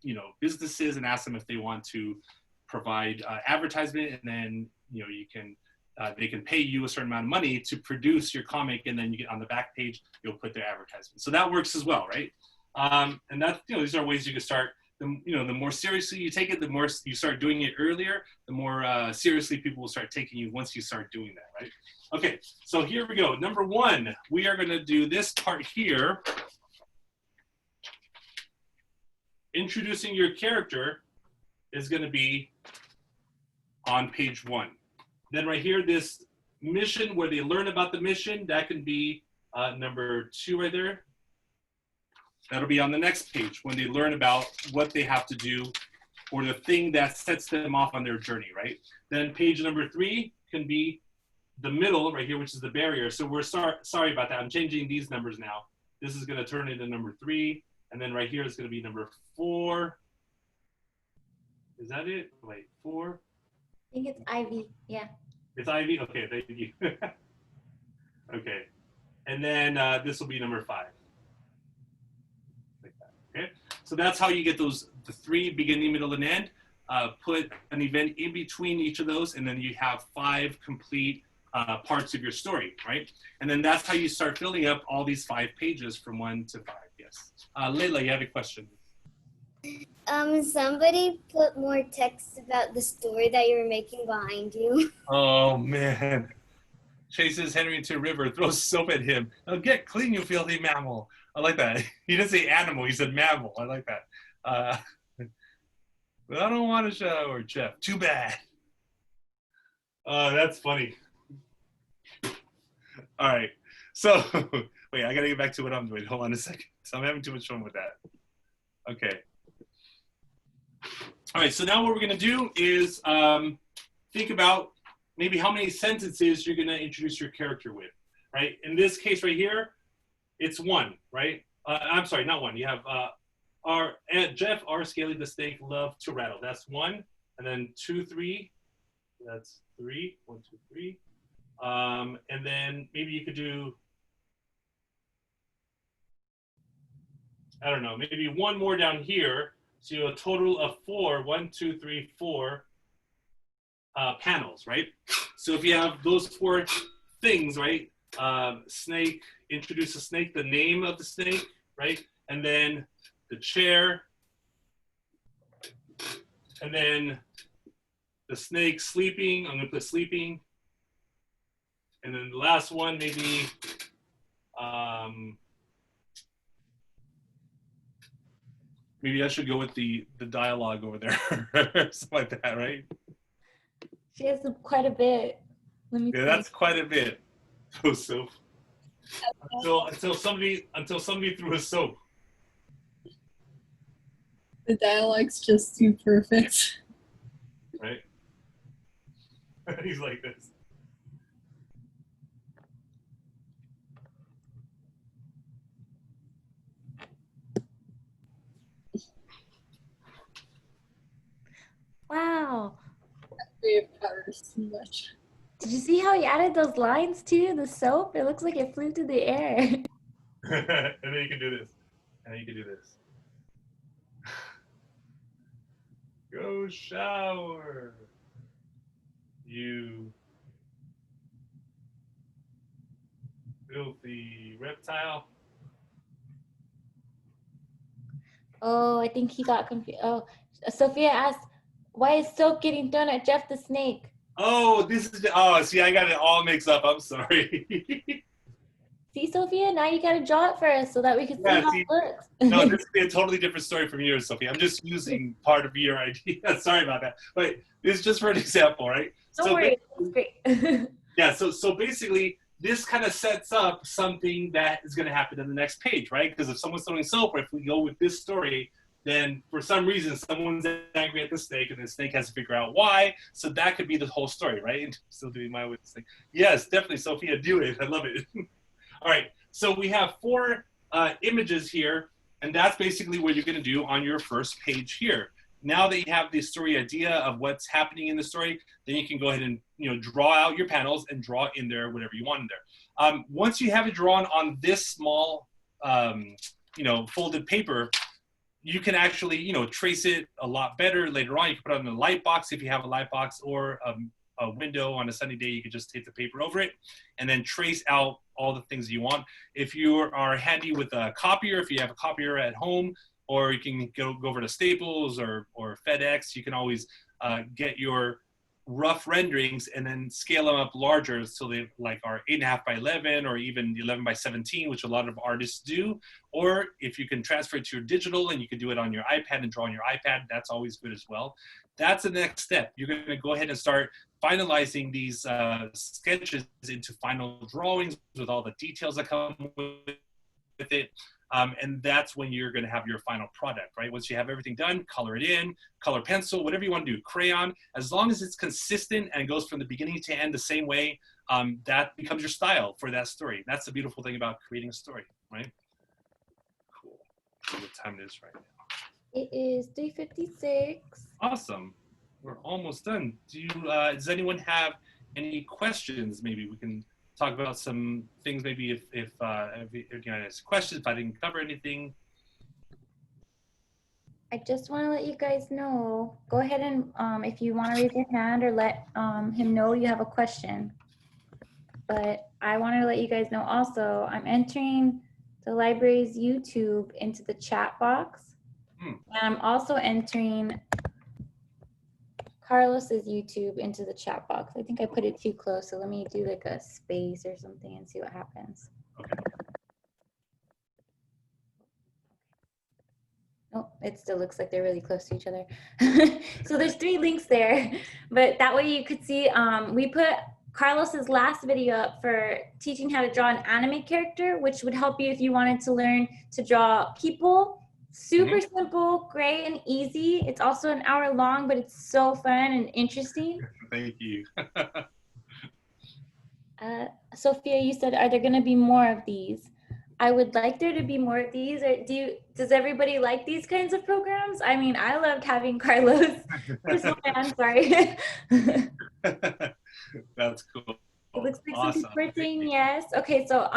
you know, businesses and ask them if they want to provide advertisement, and then, you know, you can, they can pay you a certain amount of money to produce your comic, and then you get on the back page, you'll put their advertisement. So that works as well, right? And that's, you know, these are ways you can start. You know, the more seriously you take it, the more you start doing it earlier, the more seriously people will start taking you once you start doing that, right? Okay, so here we go. Number one, we are gonna do this part here. Introducing your character is gonna be on page 1. Then right here, this mission where they learn about the mission, that can be number 2 right there. That'll be on the next page when they learn about what they have to do or the thing that sets them off on their journey, right? Then page number 3 can be the middle right here, which is the barrier. So we're sorry about that. I'm changing these numbers now. This is gonna turn into number 3. And then right here is gonna be number 4. Is that it? Wait, 4? I think it's Ivy. Yeah. It's Ivy? Okay, thank you. Okay. And then this will be number 5. Like that. Okay. So that's how you get the 3 beginning, middle, and end. Put an event in between each of those, and then you have 5 complete parts of your story, right? And then that's how you start filling up all these 5 pages from 1 to 5. Yes. Layla, you have a question. Somebody put more text about the story that you were making behind you. Oh man. Chases Henry into a river, throws soap at him. Oh, get clean, you filthy mammal. I like that. He didn't say animal, he said mammal. I like that. But I don't want to shower, Jeff. Too bad. That's funny. All right. So, wait, I got to get back to what I'm doing. Hold on a second. So I'm having too much fun with that. Okay. All right, so now what we're going to do is think about maybe how many sentences you're going to introduce your character with, right? In this case right here, it's 1, right? I'm sorry, not 1. You have Jeff, R. Scaly the snake, love to rattle. That's 1. And then 2, 3. That's 3. 1, 2, 3. And then maybe you could do, I don't know, maybe 1 more down here. So you have a total of 4, 1, 2, 3, 4 panels, right? So if you have those 4 things, right? Snake, introduce a snake, the name of the snake, right? And then the chair, and then the snake sleeping, I'm gonna put sleeping. And then the last one, maybe, maybe I should go with the dialogue over there, something like that, right? She has quite a bit. Let me Yeah, see. that's quite a bit. Throw soap. Until somebody threw a soap. The dialogue's just too perfect. Right? He's like this. Wow. Creative powers too much. Did you see how he added those lines too? The soap? It looks like it flew through the air. And then you can do this. And then you can do this. Go shower. You filthy reptile. Oh, I think he got confused. Oh, Sophia asked, why is soap getting thrown at Jeff the snake? Oh, this is oh, see, I got it all mixed up. I'm sorry. See, Sophia, now you gotta draw it for us so that we can see Yeah, how see, it looks. No, this would be a totally different story from yours, Sophie. I'm just using part of your idea. Sorry about that. But it's just for an example, right? Don't So worry, it's great. yeah, so basically this kind of sets up something that is going to happen in the next page, right? Because if someone's throwing soap, or if we go with this story, then for some reason someone's angry at the snake, and the snake has to figure out why. So that could be the whole story, right? Still doing my with the snake. Yes, definitely, Sophia, do it. I love it. All right, so we have 4 images here, and that's basically what you're going to do on your first page here. Now that you have the story idea of what's happening in the story, then you can go ahead and draw out your panels and draw in there whatever you want in there. Once you have it drawn on this small, folded paper, you can actually trace it a lot better later on. You can put it on a light box if you have a light box, or a window on a sunny day. You can just tape the paper over it and then trace out all the things you want. If you are handy with a copier, if you have a copier at home, or you can go over to Staples or FedEx, you can always get your rough renderings and then scale them up larger, so they are 8.5 by 11 or even 11 by 17, which a lot of artists do. Or if you can transfer it to your digital and you can do it on your iPad and draw on your iPad, that's always good as well. That's the next step. You're going to go ahead and start finalizing these sketches into final drawings with all the details that come with it. And that's when you're going to have your final product, right? Once you have everything done, color it in, color pencil, whatever you want to do, crayon, as long as it's consistent and goes from the beginning to end the same way, that becomes your style for that story. That's the beautiful thing about creating a story, right? Cool. See what time it is right now. It is 3:56. Awesome. We're almost done. Does anyone have any questions? Maybe we can talk about some things, maybe if you have questions, if I didn't cover anything. I just want to let you guys know, go ahead and if you want to raise your hand or let him know you have a question. But I want to let you guys know also, I'm entering the library's YouTube into the chat box. And I'm also entering Carlos's YouTube into the chat box. I think I put it too close, so let me do like a space or something and see what happens. Okay. Oh, it still looks like they're really close to each other. So there's 3 links there, but that way you could see, we put Carlos's last video up for teaching how to draw an anime character, which would help you if you wanted to learn to draw people. Super simple, great, and easy. It's also an hour long, but it's so fun and interesting. Thank you. Sophia, you said, are there going to be more of these? I would like there to be more of these. Or does everybody like these kinds of programs? I mean, I loved having Carlos. I'm sorry. That's cool. It looks like Awesome. some people are saying yes. Okay, so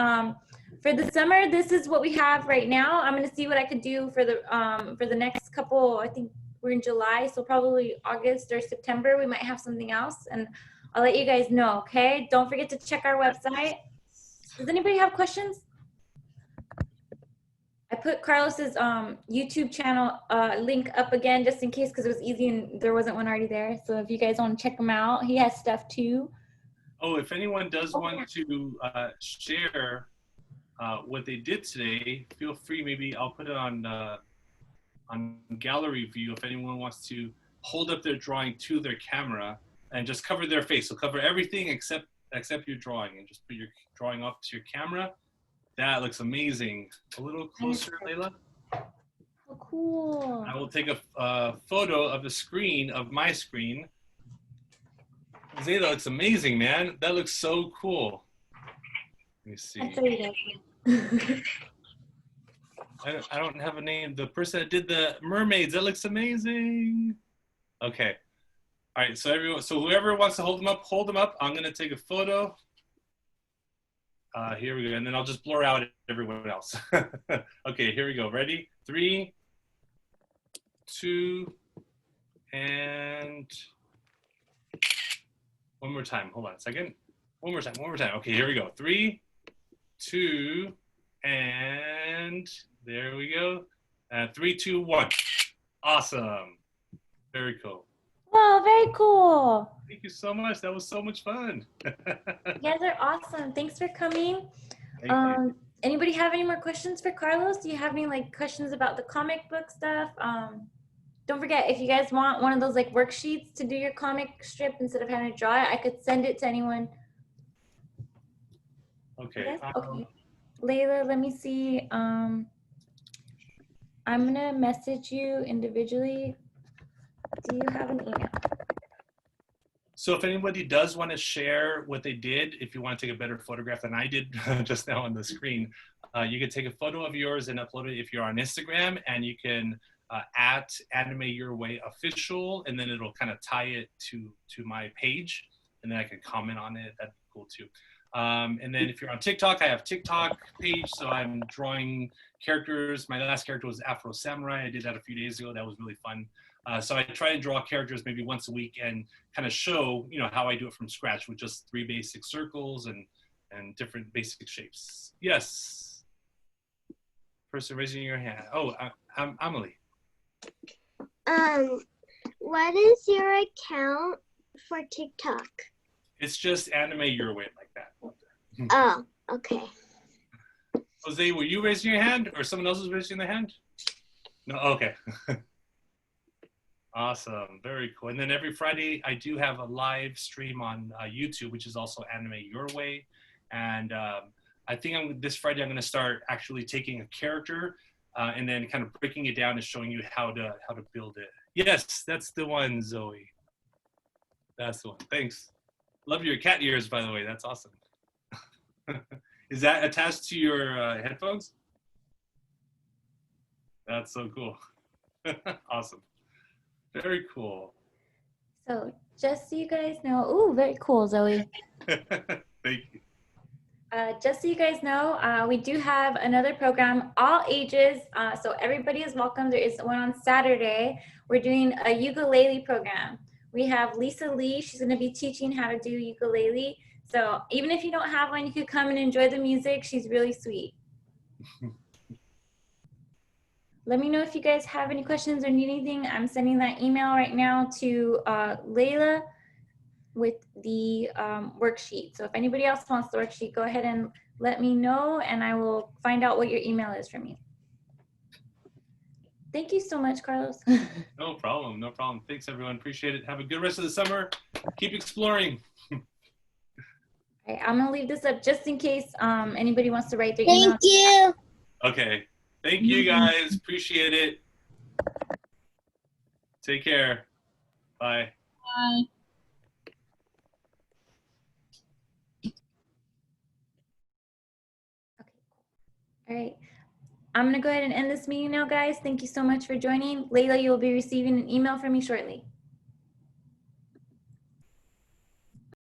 for the summer, this is what we have right now. I'm gonna see what I could do for the next couple. I think we're in July, so probably August or September we might have something else, and I'll let you guys know. Okay, don't forget to check our website. Does anybody have questions? I put Carlos's YouTube channel link up again just in case, because it was easy and there wasn't one already there. So if you guys want to check him out, he has stuff too. Oh, if anyone does want to share what they did today, feel free. Maybe I'll put it on gallery view if anyone wants to hold up their drawing to their camera and just cover their face. So cover everything except your drawing, and just put your drawing up to your camera. That looks amazing. A little closer, Layla. Oh, cool. I will take a photo of the screen, of my screen. Zayda looks amazing, man. That looks so cool. Let me see. I don't have a name. The person that did the mermaids, that looks amazing. Okay. All right, so whoever wants to hold them up. I'm gonna take a photo. Here we go, and then I'll just blur out everyone else. Okay, here we go. Ready? 3, 2, and one more time. Hold on a second. One more time. Okay, here we go. 3, 2, and there we go. 3, 2, 1. Awesome. Very cool. Wow, very cool. Thank you so much. That was so much fun. You guys are awesome. Thanks for coming. Thank you. Anybody have any more questions for Carlos? Do you have any questions about the comic book stuff? Don't forget, if you guys want one of those worksheets to do your comic strip instead of having to draw it, I could send it to anyone. Okay. Yes? Okay. Layla, let me see. I'm gonna message you individually. Do you have an email? So if anybody does want to share what they did, if you want to take a better photograph than I did just now on the screen, you can take a photo of yours and upload it if you're on Instagram, and you can at Anime Your Way Official, and then it'll kind of tie it to my page, and then I can comment on it. That'd be cool too. And then if you're on TikTok, I have TikTok page, so I'm drawing characters. My last character was Afro Samurai. I did that a few days ago. That was really fun. So I try and draw characters maybe once a week and kind of show, how I do it from scratch with just 3 basic circles and different basic shapes. Yes. Person raising your hand. Oh, I'm Amelie. What is your account for TikTok? It's just Anime Your Way, like that. Oh, okay. Jose, were you raising your hand or someone else was raising their hand? No, okay. Awesome, very cool. And then every Friday, I do have a live stream on YouTube, which is also Anime Your Way. And I think this Friday I'm going to start actually taking a character and then kind of breaking it down and showing you how to build it. Yes, that's the one, Zoe. That's the one. Thanks. Love your cat ears, by the way. That's awesome. Is that attached to your headphones? That's so cool. Awesome. Very cool. So just so you guys know, ooh, very cool, Zoe. Thank you. Just so you guys know, we do have another program, all ages, so everybody is welcome. There is one on Saturday. We're doing a ukulele program. We have Lisa Lee. She's going to be teaching how to do ukulele. So even if you don't have one, you could come and enjoy the music. She's really sweet. Let me know if you guys have any questions or need anything. I'm sending that email right now to Layla with the worksheet. So if anybody else wants the worksheet, go ahead and let me know and I will find out what your email is from you. Thank you so much, Carlos. No problem, no problem. Thanks everyone, appreciate it. Have a good rest of the summer. Keep exploring. All right, I'm gonna leave this up just in case anybody wants to write their email. Thank you. Okay, thank you guys, appreciate it. Take care, bye. Bye. All right, I'm gonna go ahead and end this meeting now, guys. Thank you so much for joining. Layla, you'll be receiving an email from me shortly.